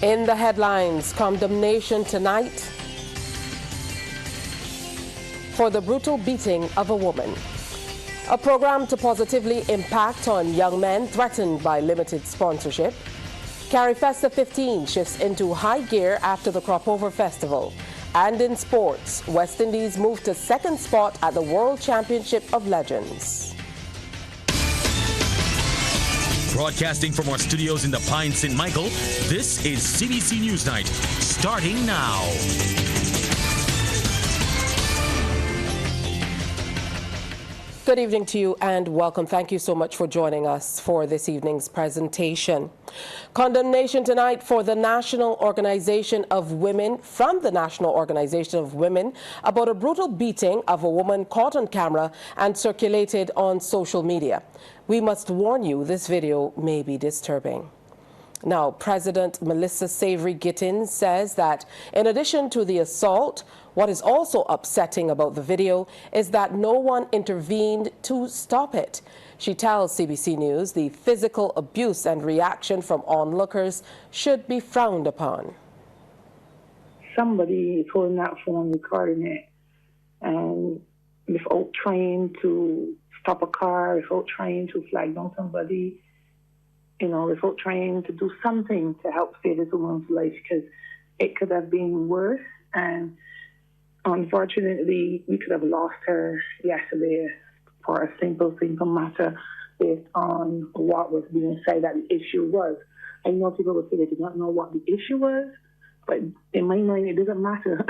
In the headlines, condemnation tonight for the brutal beating of a woman. A program to positively impact on young men threatened by limited sponsorship. Carifesta 15 shifts into high gear after the Cropover Festival. And in sports, West Indies moved to second spot at the World Championship of Legends. Broadcasting from our studios in the Pine St. Michael, this is CBC NewsNight, starting now. Good evening to you and welcome. Thank you so much for joining us for this evening's presentation. Condemnation tonight for the National Organization of Women, from the National Organization of Women, about a brutal beating of a woman caught on camera and circulated on social media. We must warn you, this video may be disturbing. Now, President Melissa Savory Gittins says that in addition to the assault, what is also upsetting about the video is that no one intervened to stop it. She tells CBC News the physical abuse and reaction from onlookers should be frowned upon. Somebody is holding that phone recording it, and without trying to stop a car, without trying to flag down somebody, without trying to do something to help save this woman's life, because it could have been worse. And unfortunately, we could have lost her yesterday for a simple matter based on what was being said that the issue was. I know people would say they did not know what the issue was, but in my mind, it doesn't matter.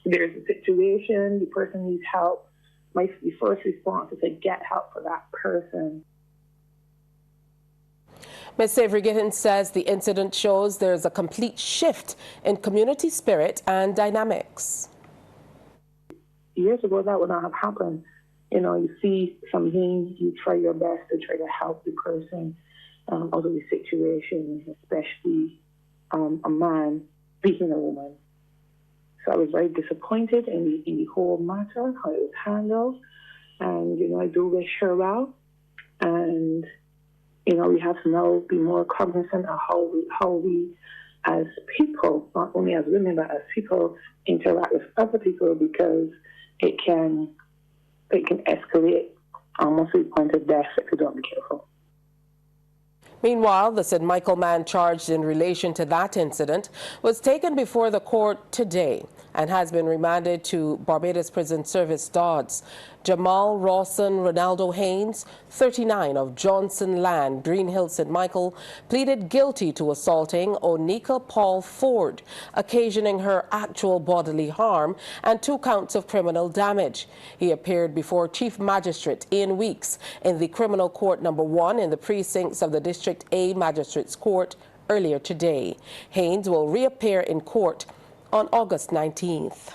There's a situation, the person needs help. My first response is to get help for that person. Ms. Savory Gittins says the incident shows there's a complete shift in community spirit and dynamics. Years ago, that would not have happened. You see something, you try your best to try to help the person out of the situation, especially a man beating a woman. So I was very disappointed in the whole matter, how it was handled. And, I do wish her well. And, we have to now be more cognizant of how we as people, not only as women, but as people, interact with other people, because it can escalate almost to the point of death if we don't be careful. Meanwhile, the St. Michael man charged in relation to that incident was taken before the court today and has been remanded to Barbados Prison Service Dodds. Jamal Rawson Ronaldo Haynes, 39, of Johnson Land, Green Hill, St. Michael, pleaded guilty to assaulting Onika Paul Ford, occasioning her actual bodily harm, and 2 counts of criminal damage. He appeared before Chief Magistrate Ian Weeks in the Criminal Court No. 1 in the precincts of the District A Magistrates Court earlier today. Haynes will reappear in court on August 19th.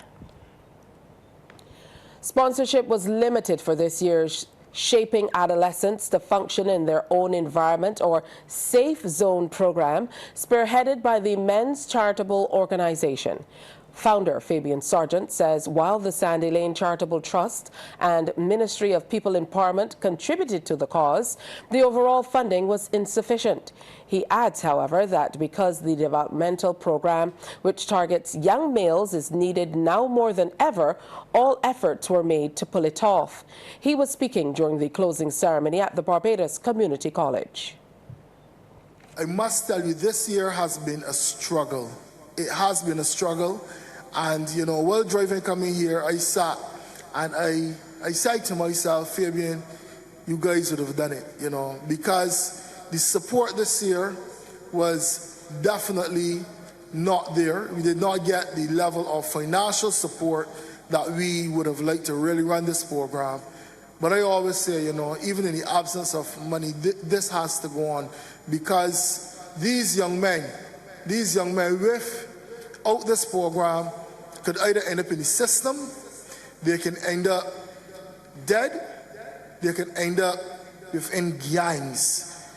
Sponsorship was limited for this year's Shaping Adolescents to Function in Their Own Environment, or Safe Zone program, spearheaded by the Men's Charitable Organization. Founder Fabian Sargent says while the Sandy Lane Charitable Trust and Ministry of People Empowerment contributed to the cause, the overall funding was insufficient. He adds, however, that because the developmental program, which targets young males, is needed now more than ever, all efforts were made to pull it off. He was speaking during the closing ceremony at the Barbados Community College. I must tell you, this year has been a struggle. It has been a struggle. And, while driving coming here, I sat and I said to myself, Fabian, you guys would have done it, because the support this year was definitely not there. We did not get the level of financial support that we would have liked to really run this program. But I always say, even in the absence of money, this has to go on, because these young men without this program could either end up in the system, they can end up dead, they can end up within gangs.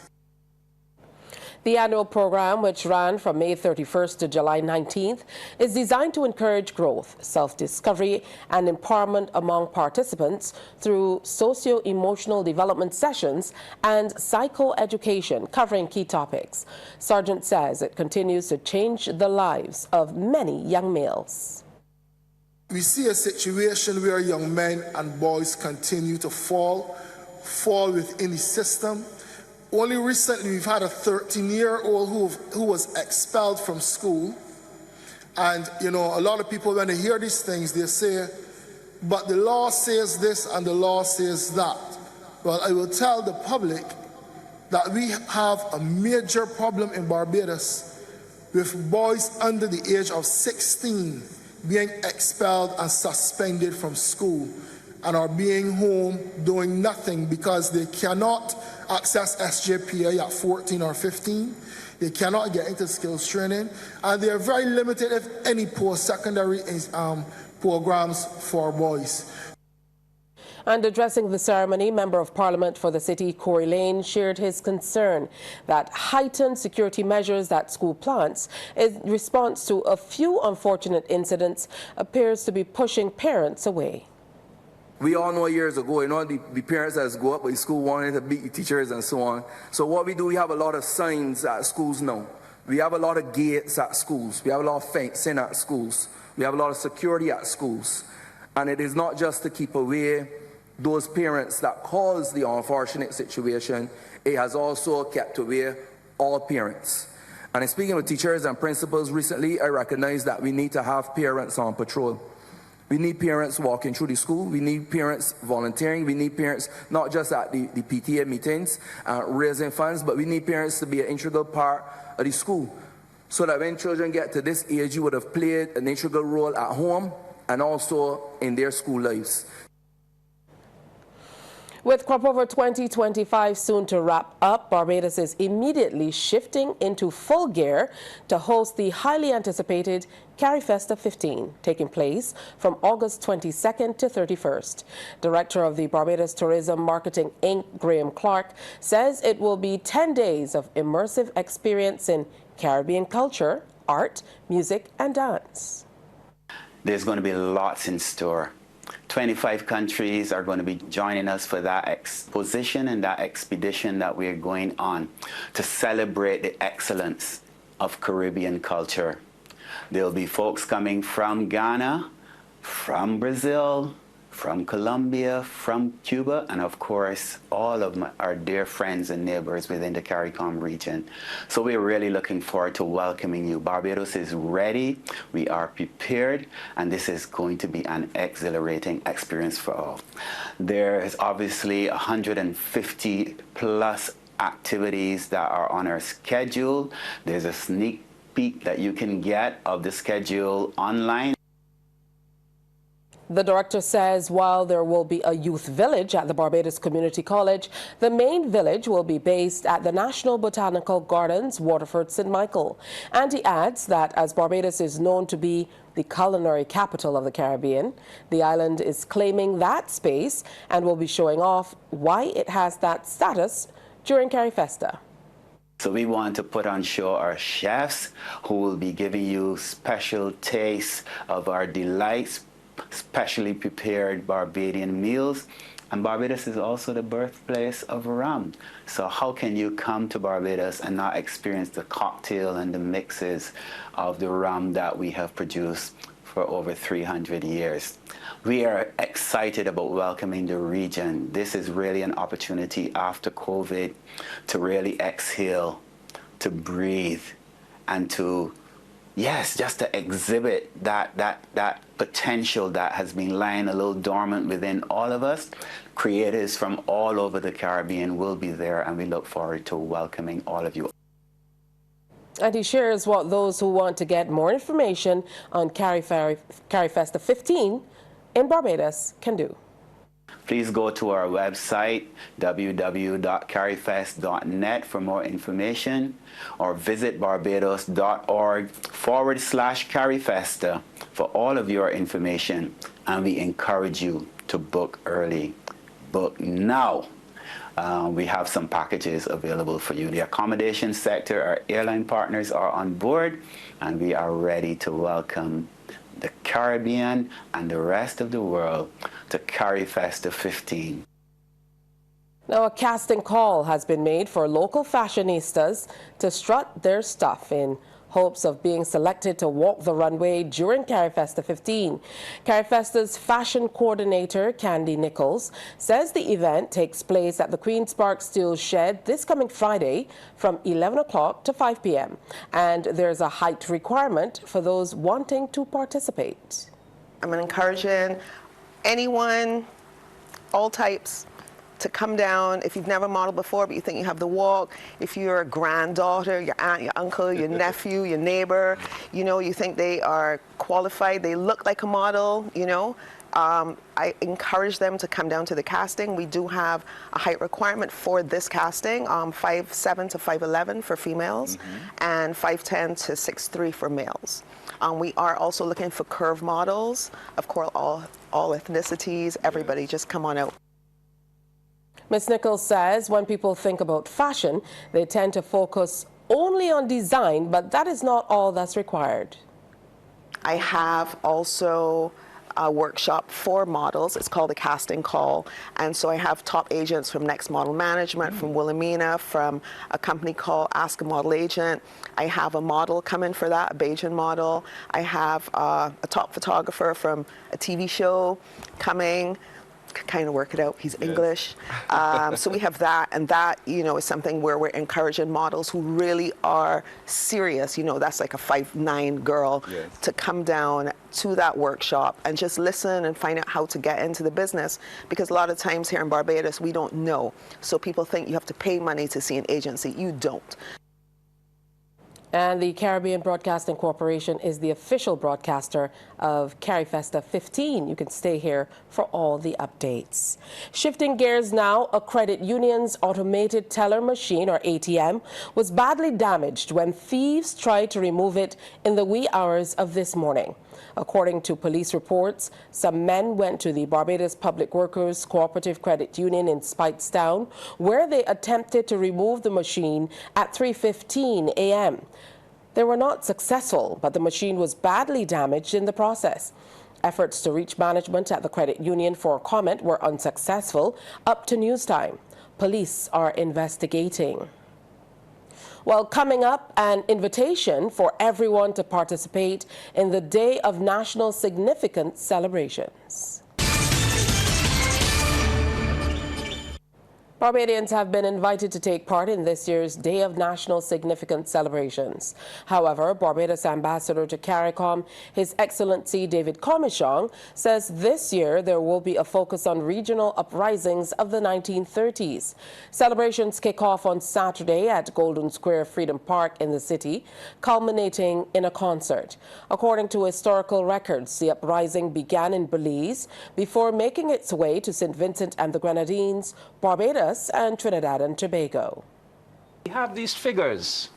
The annual program, which ran from May 31st to July 19th, is designed to encourage growth, self-discovery, and empowerment among participants through socio-emotional development sessions and psychoeducation covering key topics. Sargent says it continues to change the lives of many young males. We see a situation where young men and boys continue to fall within the system. Only recently we've had a 13-year-old who was expelled from school. And, you know, a lot of people, when they hear these things, they say, but the law says this and the law says that. Well, I will tell the public that we have a major problem in Barbados with boys under the age of 16 being expelled and suspended from school and are being home doing nothing because they cannot access SJPA at 14 or 15. They cannot get into skills training, and they are very limited, if any, post-secondary programs for boys. And addressing the ceremony, Member of Parliament for the city, Cory Lane, shared his concern that heightened security measures at school plants in response to a few unfortunate incidents appears to be pushing parents away. We all know years ago, you know, the parents that go up with school wanted to beat the teachers and so on. So what we do, we have a lot of signs at schools now. We have a lot of gates at schools. We have a lot of fencing at schools. We have a lot of security at schools. And it is not just to keep away those parents that cause the unfortunate situation. It has also kept away all parents. And in speaking with teachers and principals recently, I recognize that we need to have parents on patrol. We need parents walking through the school. We need parents volunteering. We need parents not just at the PTA meetings, raising funds, but we need parents to be an integral part of the school. So that when children get to this age, you would have played an integral role at home and also in their school lives. With Crop Over 2025 soon to wrap up, Barbados is immediately shifting into full gear to host the highly anticipated CariFesta 15, taking place from August 22nd to 31st. Director of the Barbados Tourism Marketing Inc., Graham Clark, says it will be 10 days of immersive experience in Caribbean culture, art, music, and dance. There's going to be lots in store. 25 countries are going to be joining us for that exposition and that expedition that we're going on to celebrate the excellence of Caribbean culture. There'll be folks coming from Ghana, from Brazil, from Colombia, from Cuba, and of course, all of our dear friends and neighbors within the CARICOM region. So we're really looking forward to welcoming you. Barbados is ready, we are prepared, and this is going to be an exhilarating experience for all. There is obviously 150 plus activities that are on our schedule. There's a sneak peek that you can get of the schedule online. The director says while there will be a youth village at the Barbados Community College, the main village will be based at the National Botanical Gardens, Waterford, St. Michael. And he adds that as Barbados is known to be the culinary capital of the Caribbean, the island is claiming that space and will be showing off why it has that status during CariFesta. So we want to put on show our chefs who will be giving you special tastes of our delights, specially prepared Barbadian meals. And Barbados is also the birthplace of rum. So how can you come to Barbados and not experience the cocktail and the mixes of the rum that we have produced for over 300 years? We are excited about welcoming the region. This is really an opportunity after COVID to really exhale, to breathe, and to yes, just to exhibit that potential that has been lying a little dormant within all of us. Creators from all over the Caribbean will be there, and we look forward to welcoming all of you. And he shares what those who want to get more information on CariFesta 15 in Barbados can do. Please go to our website, www.carifest.net, for more information, or visit barbados.org/CariFesta for all of your information. And we encourage you to book early. Book now. we have some packages available for you. The accommodation sector, our airline partners are on board, and we are ready to welcome the Caribbean and the rest of the world to CariFesta 15. Now, a casting call has been made for local fashionistas to strut their stuff in hopes of being selected to walk the runway during CariFesta 15. CariFesta's fashion coordinator, Candy Nichols, says the event takes place at the Queen's Park Steel Shed this coming Friday from 11 o'clock to 5 p.m. And there's a height requirement for those wanting to participate. I'm encouraging anyone, all types, to come down. If you've never modeled before, but you think you have the walk, if you're a granddaughter, your aunt, your uncle, your nephew, your neighbor, you know, you think they are qualified, they look like a model, you know, I encourage them to come down to the casting. We do have a height requirement for this casting, 5'7" to 5'11" for females, and 5'10" to 6'3" for males. We are also looking for curve models, of course, all ethnicities, everybody, just come on out. Ms. Nichols says when people think about fashion, they tend to focus only on design, but that is not all that's required. I have also a workshop for models. It's called a casting call. And so I have top agents from Next Model Management, from Wilhelmina, from a company called Ask a Model Agent. I have a model coming for that, a Bajan model. I have a top photographer from a TV show coming. Kind of work it out. He's English. So we have that, and that, you know, is something where we're encouraging models who really are serious. You know, that's like a 5'9" girl to come down to that workshop and just listen and find out how to get into the business, because a lot of times here in Barbados we don't know. So people think you have to pay money to see an agency. You don't. And the Caribbean Broadcasting Corporation is the official broadcaster of CariFesta 15. You can stay here for all the updates. Shifting gears now, a credit union's automated teller machine, or ATM, was badly damaged when thieves tried to remove it in the wee hours of this morning. According to police reports, some men went to the Barbados Public Workers Cooperative Credit Union in Speightstown, where they attempted to remove the machine at 3:15 a.m. They were not successful, but the machine was badly damaged in the process. Efforts to reach management at the credit union for comment were unsuccessful up to news time. Police are investigating. Well, coming up, an invitation for everyone to participate in the Day of National Significance celebrations. Barbadians have been invited to take part in this year's Day of National Significance celebrations. However, Barbados Ambassador to CARICOM, His Excellency David Comishong, says this year there will be a focus on regional uprisings of the 1930s. Celebrations kick off on Saturday at Golden Square Freedom Park in the city, culminating in a concert. According to historical records, the uprising began in Belize before making its way to St. Vincent and the Grenadines, Barbados, and Trinidad and Tobago. We have these figures,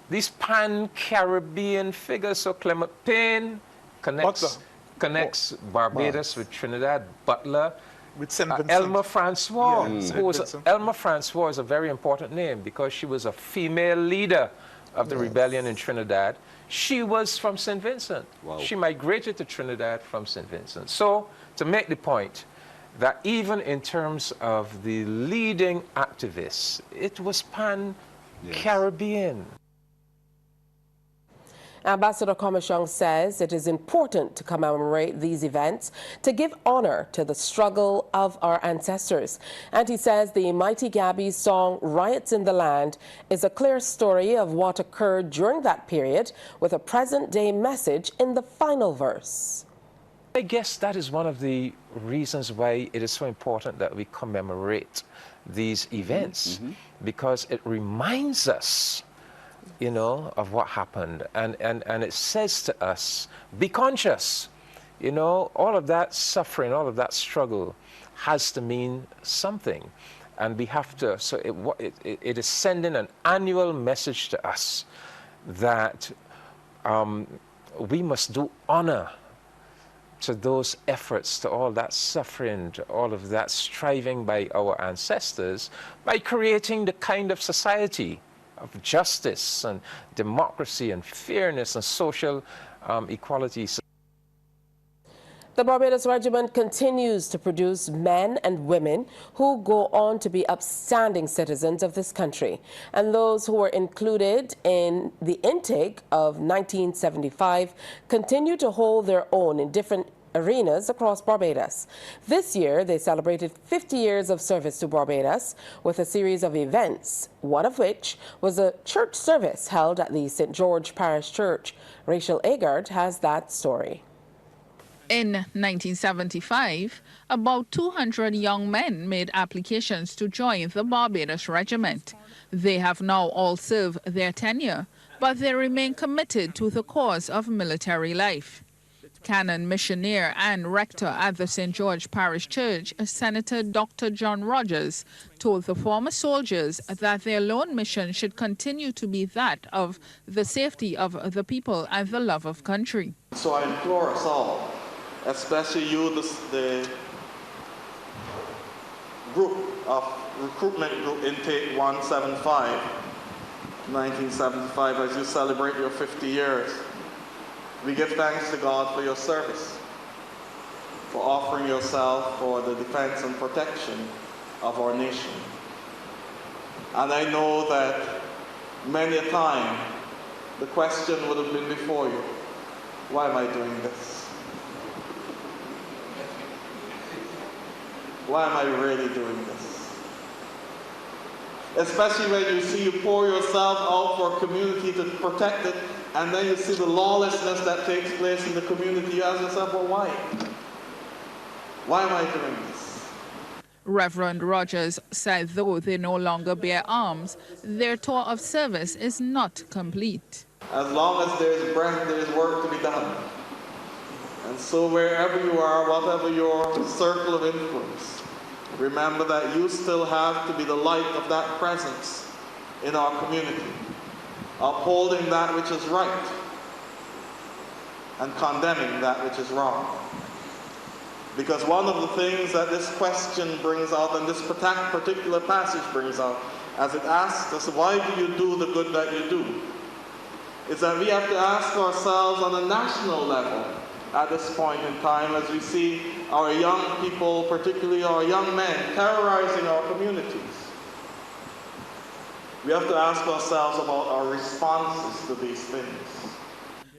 these pan-Caribbean figures. So Clement Payne connects Barbados with Trinidad, Butler, with St. Vincent. Elma Francois, Elma Francois is a very important name because she was a female leader of the rebellion in Trinidad. She was from St. Vincent. Wow. She migrated to Trinidad from St. Vincent. So to make the point, that even in terms of the leading activists, it was pan-Caribbean. Ambassador Comishong says it is important to commemorate these events to give honor to the struggle of our ancestors. And he says the Mighty Gabby's song, Riots in the Land, is a clear story of what occurred during that period, with a present-day message in the final verse. I guess that is one of the reasons why it is so important that we commemorate these events, because it reminds us, you know, of what happened, and it says to us, be conscious, you know, all of that suffering, all of that struggle has to mean something, and we have to, so it is sending an annual message to us that we must do honor to those efforts, to all that suffering, to all of that striving by our ancestors, by creating the kind of society of justice and democracy and fairness and social equality. The Barbados Regiment continues to produce men and women who go on to be upstanding citizens of this country. And those who were included in the intake of 1975 continue to hold their own in different arenas across Barbados. This year, they celebrated 50 years of service to Barbados with a series of events, one of which was a church service held at the St. George Parish Church. Rachel Agard has that story. In 1975, about 200 young men made applications to join the Barbados Regiment. They have now all served their tenure, but they remain committed to the cause of military life. Canon Missionaire and Rector at the St. George Parish Church, Senator Dr. John Rogers, told the former soldiers that their lone mission should continue to be that of the safety of the people and the love of country. So I implore us all, especially you, the group of recruitment group intake 175, 1975, as you celebrate your 50 years. We give thanks to God for your service, for offering yourself for the defense and protection of our nation. And I know that many a time the question would have been before you, why am I doing this? Why am I really doing this? Especially when you see you pour yourself out for a community to protect it, and then you see the lawlessness that takes place in the community. You ask yourself, well, why? Why am I doing this? Reverend Rogers said though they no longer bear arms, their tour of service is not complete. As long as there is breath, there is work to be done. And so wherever you are, whatever your circle of influence, remember that you still have to be the light of that presence in our community, upholding that which is right and condemning that which is wrong. Because one of the things that this question brings out, and this particular passage brings out, as it asks us, why do you do the good that you do? Is that we have to ask ourselves on a national level at this point in time, as we see our young people, particularly our young men, terrorizing our communities. We have to ask ourselves about our responses to these things.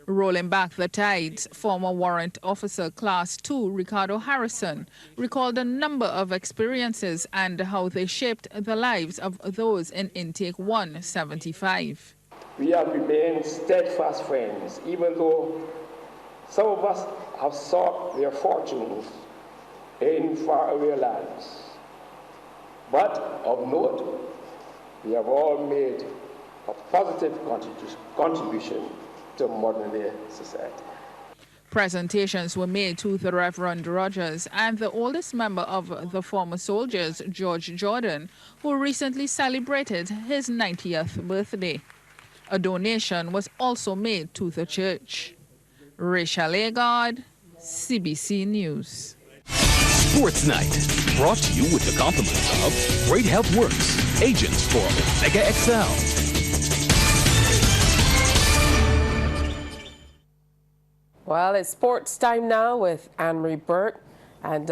Rolling back the tides, former warrant officer Class 2 Ricardo Harrison recalled a number of experiences and how they shaped the lives of those in Intake 175. We have remained steadfast friends, even though some of us have sought their fortunes in faraway lands. But of note, we have all made a positive contribution to modern-day society. Presentations were made to the Reverend Rogers and the oldest member of the former soldiers, George Jordan, who recently celebrated his 90th birthday. A donation was also made to the church. Rachel Agard, CBC News. Sports Night, brought to you with the compliments of Great Health Works, agents for Omega XL. Well, it's sports time now with Anne-Marie Burt, and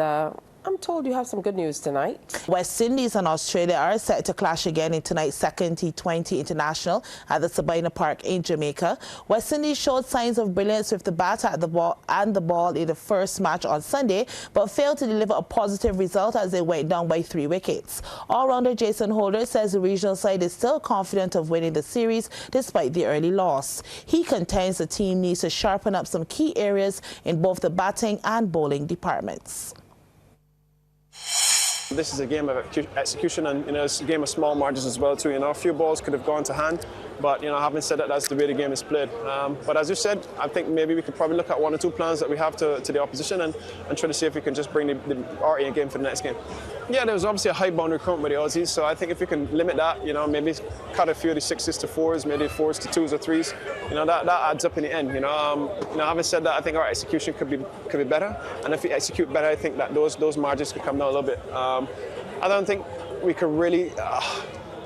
I'm told you have some good news tonight. West Indies and Australia are set to clash again in tonight's second T20 International at the Sabina Park in Jamaica. West Indies showed signs of brilliance with the bat at the ball in the first match on Sunday, but failed to deliver a positive result as they went down by 3 wickets. All-rounder Jason Holder says the regional side is still confident of winning the series despite the early loss. He contends the team needs to sharpen up some key areas in both the batting and bowling departments. This is a game of execution, and it's a game of small margins as well too. A few balls could have gone to hand, but having said that, that's the way the game is played. But as you said, I think maybe we could probably look at 1 or 2 plans that we have to the opposition and try to see if we can just bring the RA game for the next game. Yeah, there was obviously a high boundary current with the Aussies, so I think if we can limit that, you know, maybe cut a few of the 6s to 4s, maybe 4s to 2s or 3s, you know, that adds up in the end. You know, having said that, I think our execution could be better, and if we execute better, I think that those margins could come down a little bit. I don't think we could really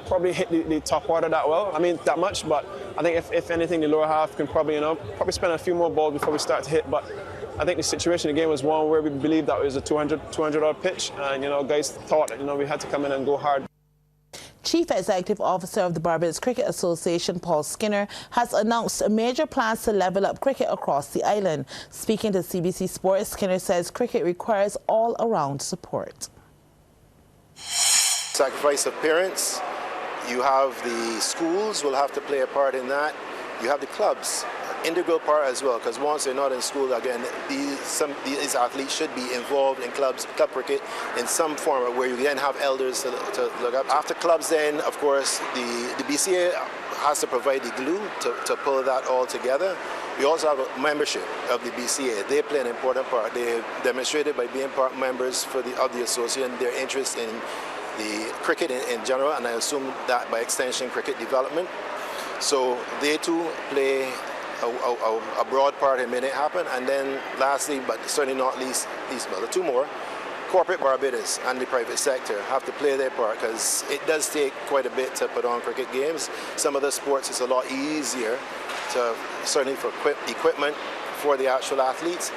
probably hit the top order that well. I mean, that much, but I think if anything, the lower half can probably, you know, spend a few more balls before we start to hit. But I think the situation in the game was one where we believed that it was a 200-odd pitch, and, you know, guys thought that, you know, we had to come in and go hard. Chief Executive Officer of the Barbados Cricket Association, Paul Skinner, has announced major plans to level up cricket across the island. Speaking to CBC Sports, Skinner says cricket requires all-around support. Sacrifice of parents. You have the schools will have to play a part in that. You have the clubs, integral part as well, because once they're not in school again, these athletes should be involved in club cricket in some form where you then have elders to look up. After clubs then, of course, the BCA has to provide the glue to pull that all together. We also have a membership of the BCA. They play an important part. They demonstrated by being part members of the association their interest in the cricket in general, and I assume that by extension cricket development. So they too play a broad part in making it happen. And then lastly, but certainly not least, well, the two more, corporate Barbados and the private sector have to play their part, because it does take quite a bit to put on cricket games. Some of the sports is a lot easier to, certainly for equipment for the actual athletes,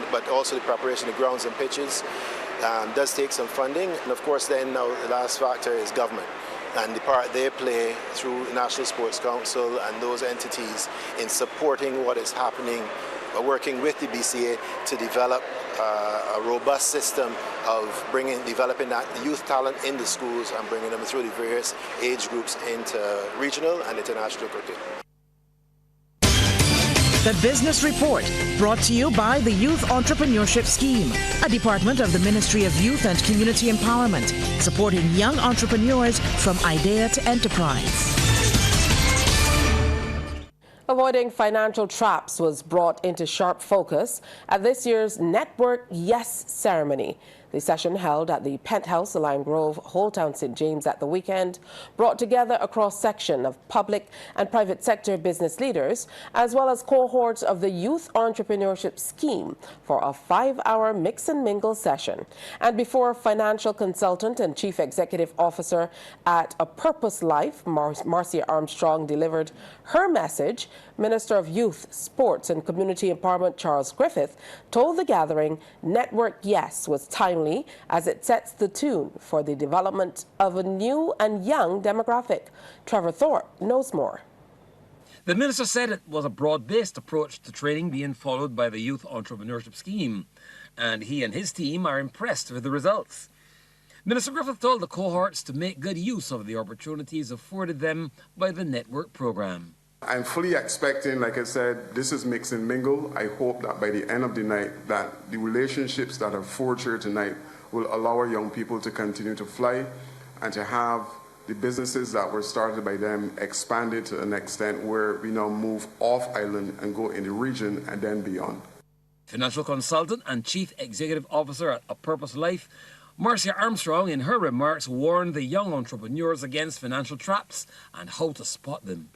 but also the preparation of grounds and pitches. Does take some funding, and of course then now the last factor is government and the part they play through National Sports Council and those entities in supporting what is happening, working with the BCA to develop a robust system of developing that youth talent in the schools and bringing them through the various age groups into regional and international cricket. The Business Report, brought to you by the Youth Entrepreneurship Scheme, a department of the Ministry of Youth and Community Empowerment, supporting young entrepreneurs from idea to enterprise. Avoiding financial traps was brought into sharp focus at this year's Network Yes ceremony. The session, held at the Penthouse, Lime Grove, Holetown, St. James at the weekend, brought together a cross-section of public and private sector business leaders, as well as cohorts of the Youth Entrepreneurship Scheme for a 5-hour mix and mingle session. And before financial consultant and chief executive officer at A Purpose Life, Marcia Armstrong, delivered her message, Minister of Youth, Sports and Community Empowerment Charles Griffith told the gathering Network Yes was timely as it sets the tune for the development of a new and young demographic. Trevor Thorpe knows more. The minister said it was a broad-based approach to training being followed by the Youth Entrepreneurship Scheme, and he and his team are impressed with the results. Minister Griffith told the cohorts to make good use of the opportunities afforded them by the network programme. I'm fully expecting, like I said, this is mix and mingle. I hope that by the end of the night that the relationships that are forged here tonight will allow our young people to continue to fly and to have the businesses that were started by them expanded to an extent where we now move off island and go in the region and then beyond. Financial consultant and chief executive officer at A Purpose Life, Marcia Armstrong, in her remarks, warned the young entrepreneurs against financial traps and how to spot them.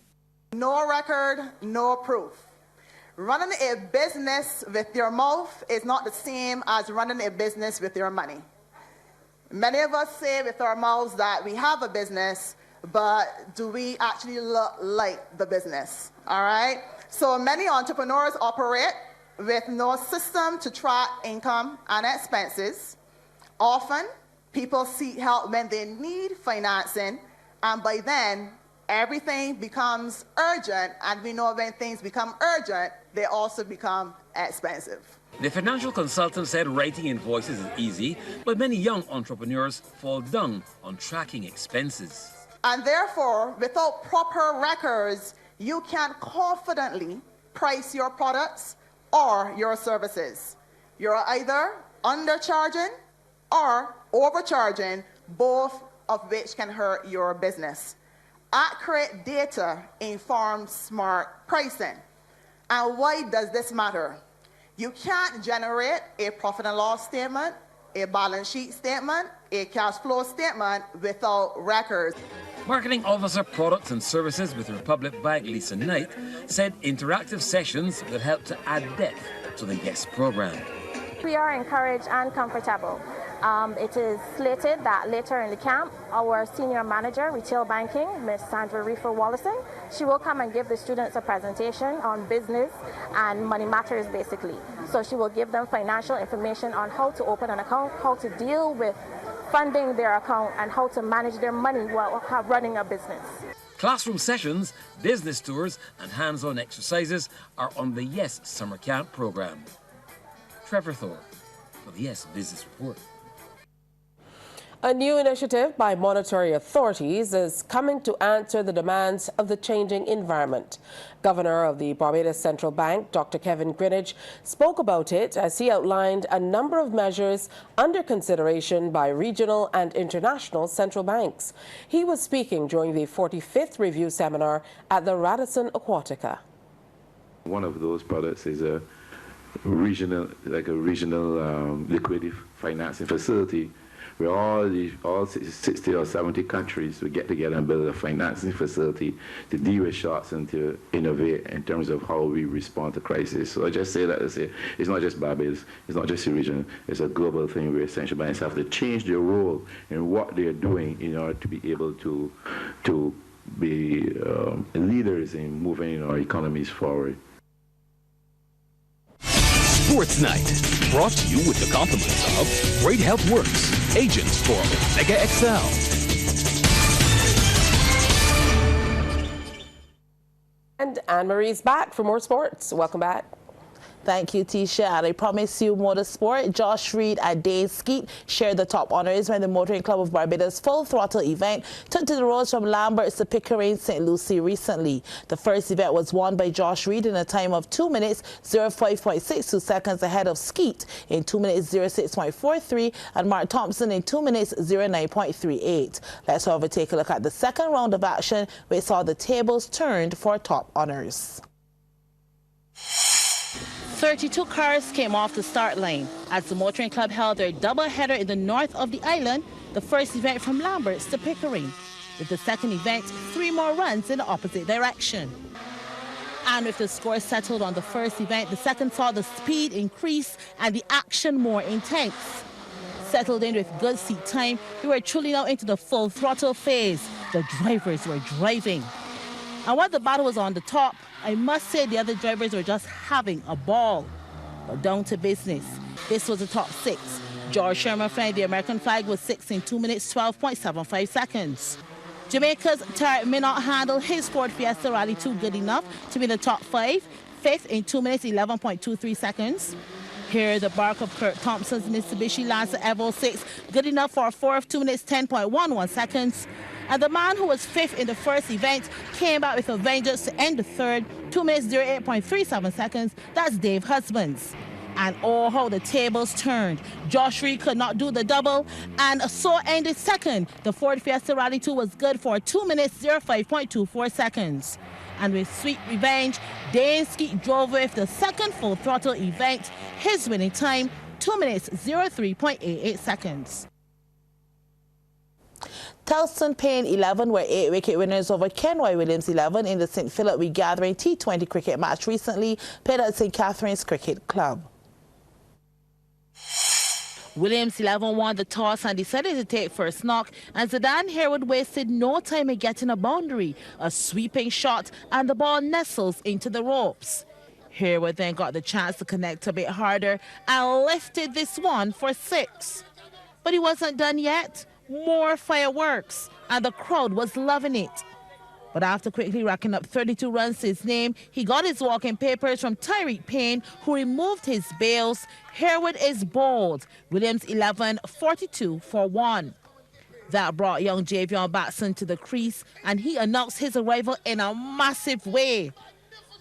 No record, no proof. Running a business with your mouth is not the same as running a business with your money. Many of us say with our mouths that we have a business, but do we actually look like the business? All right? So many entrepreneurs operate with no system to track income and expenses. Often, people seek help when they need financing, and by then, everything becomes urgent, and we know when things become urgent, they also become expensive. The financial consultant said writing invoices is easy, but many young entrepreneurs fall down on tracking expenses. And therefore, without proper records, you can't confidently price your products or your services. You're either undercharging or overcharging, both of which can hurt your business. Accurate data informs smart pricing. And why does this matter? You can't generate a profit and loss statement a balance sheet statement, a cash flow statement without records. Marketing Officer Products and Services with Republic Bank, Lisa Knight, said interactive sessions will help to add depth to the YES program. We are encouraged and comfortable. It is slated that later in the camp, our senior manager, retail banking, Ms. Sandra Reefer-Wallison, she will come and give the students a presentation on business and money matters, basically. So she will give them financial information on how to open an account, how to deal with funding their account, and how to manage their money while running a business. Classroom sessions, business tours, and hands-on exercises are on the YES Summer Camp program. Trevor Thorpe for the YES Business Report. A new initiative by monetary authorities is coming to answer the demands of the changing environment. Governor of the Barbados Central Bank, Dr. Kevin Greenidge, spoke about it as he outlined a number of measures under consideration by regional and international central banks. He was speaking during the 45th review seminar at the Radisson Aquatica. One of those products is a regional liquidity financing facility, where all 60 or 70 countries will get together and build a financing facility to deal with shocks and to innovate in terms of how we respond to crisis. So I just say that it's not just Barbados, it's not just a region, it's a global thing where central banks have to change their role in what they're doing in order to be able to be leaders in moving our economies forward. Sports Night, brought to you with the compliments of Great Health Works, agents for Omega XL. And Anne-Marie's back for more sports. Welcome back. Thank you, Tisha. And I promise you motorsport. Josh Reed and Dane Skeet shared the top honors when the Motoring Club of Barbados Full Throttle event took to the roads from Lambert to Pickering, St. Lucie recently. The first event was won by Josh Reed in a time of 2 minutes 05.62 seconds ahead of Skeet in 2 minutes 06.43 and Mark Thompson in 2 minutes 09.38. Let's however take a look at the second round of action, where saw the tables turned for top honors. 32 cars came off the start line as the Motoring Club held their double-header in the north of the island, the first event from Lambert to Pickering. With the second event, 3 more runs in the opposite direction. And with the score settled on the first event, the second saw the speed increase and the action more intense. Settled in with good seat time, we were truly now into the full throttle phase. The drivers were driving. And while the battle was on the top, I must say the other drivers were just having a ball. But down to business. This was the top 6. George Sherman flying the American flag was 6 in 2 minutes 12.75 seconds. Jamaica's Tarek may not handle his Ford Fiesta Rally 2 good enough to be in the top 5, 5th in 2 minutes 11.23 seconds. Here, the bark of Kurt Thompson's Mitsubishi Lancer Evo 6 good enough for a 4th, 2 minutes 10.11 seconds. And the man who was 5th in the first event came back with a vengeance to end the third, 2 minutes 08.37 seconds. That's Dave Husbands. And oh, how the tables turned. Josh Reed could not do the double, and so ended second. The Ford Fiesta Rally 2 was good for 2 minutes 05.24 seconds. And with sweet revenge, Dane Skeet drove with the second full throttle event. His winning time, 2 minutes 03.88 seconds. Telston Payne 11 were 8-wicket winners over Kenroy Williams 11 in the St. Philip Regathering T20 cricket match recently played at St. Catherine's Cricket Club. Williams 11 won the toss and decided to take first knock, and Zidane Harewood wasted no time in getting a boundary, a sweeping shot, and the ball nestles into the ropes. Harewood then got the chance to connect a bit harder and lifted this one for 6. But he wasn't done yet. More fireworks, and the crowd was loving it. But after quickly racking up 32 runs to his name, he got his walking papers from Tyreek Payne, who removed his bails. Harewood is bowled. Williams 11, 42 for 1. That brought young Javion Batson to the crease, and he announced his arrival in a massive way.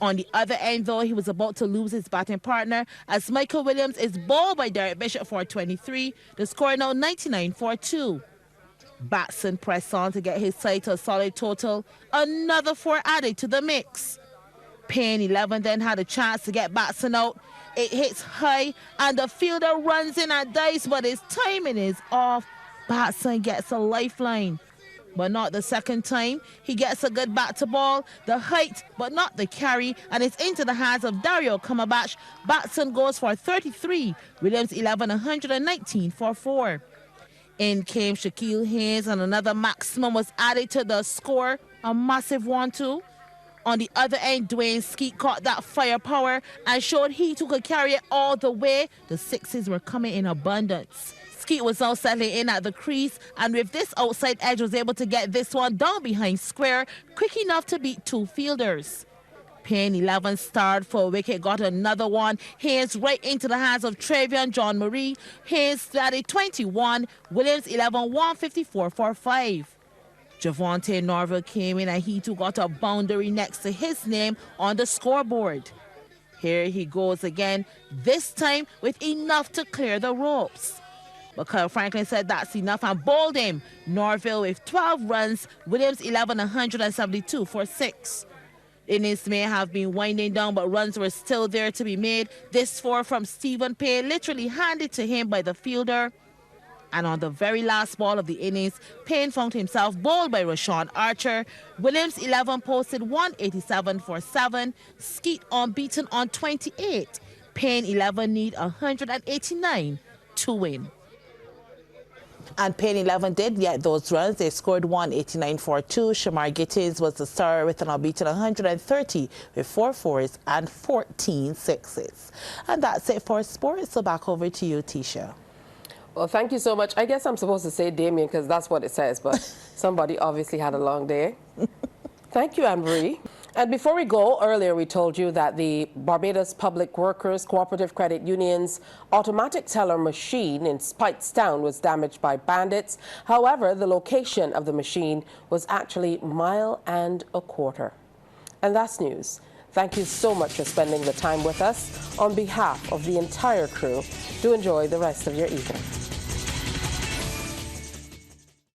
On the other end, though, he was about to lose his batting partner as Michael Williams is bowled by Derek Bishop for 23. The score now 99 for 2. Batson pressed on to get his side to a solid total. Another 4 added to the mix. Payne 11 then had a chance to get Batson out. It hits high and the fielder runs in and dives, but his timing is off. Batson gets a lifeline, but not the second time. He gets a good bat to ball, the height, but not the carry, and it's into the hands of Dario Kamabach. Batson goes for 33, Williams 11, 119 for 4. In came Shaquille Haynes, and another maximum was added to the score, a massive 1-2. On the other end, Dwayne Skeet caught that firepower and showed he too could carry it all the way. The sixes were coming in abundance. Skeet was now settling in at the crease, and with this outside edge was able to get this one down behind square, quick enough to beat 2 fielders. Payne 11 starred for a wicket, got another one. Haynes right into the hands of Travion John Marie. Haynes started 21, Williams 11, 154 for 5. Javonte Norville came in and he too got a boundary next to his name on the scoreboard. Here he goes again, this time with enough to clear the ropes. But Kyle Franklin said that's enough and bowled him. Norville with 12 runs, Williams 11, 172 for 6. Innings may have been winding down, but runs were still there to be made. This 4 from Stephen Payne, literally handed to him by the fielder. And on the very last ball of the innings, Payne found himself bowled by Rashawn Archer. Williams 11 posted 187 for 7. Skeet unbeaten on 28. Payne 11 need 189 to win. And Payne 11 did get those runs. They scored 189 for 2. Shamar Gittins was the star with an unbeaten 130 with 4 fours and 14 sixes. And that's it for sports. So back over to you, Tisha. Well, thank you so much. I guess I'm supposed to say Damien because that's what it says, but somebody obviously had a long day. Thank you, Anne-Marie. And before we go, earlier we told you that the Barbados Public Workers Cooperative Credit Union's automatic teller machine in Speightstown was damaged by bandits. However, the location of the machine was actually 1.25 miles. And that's news. Thank you so much for spending the time with us. On behalf of the entire crew, do enjoy the rest of your evening.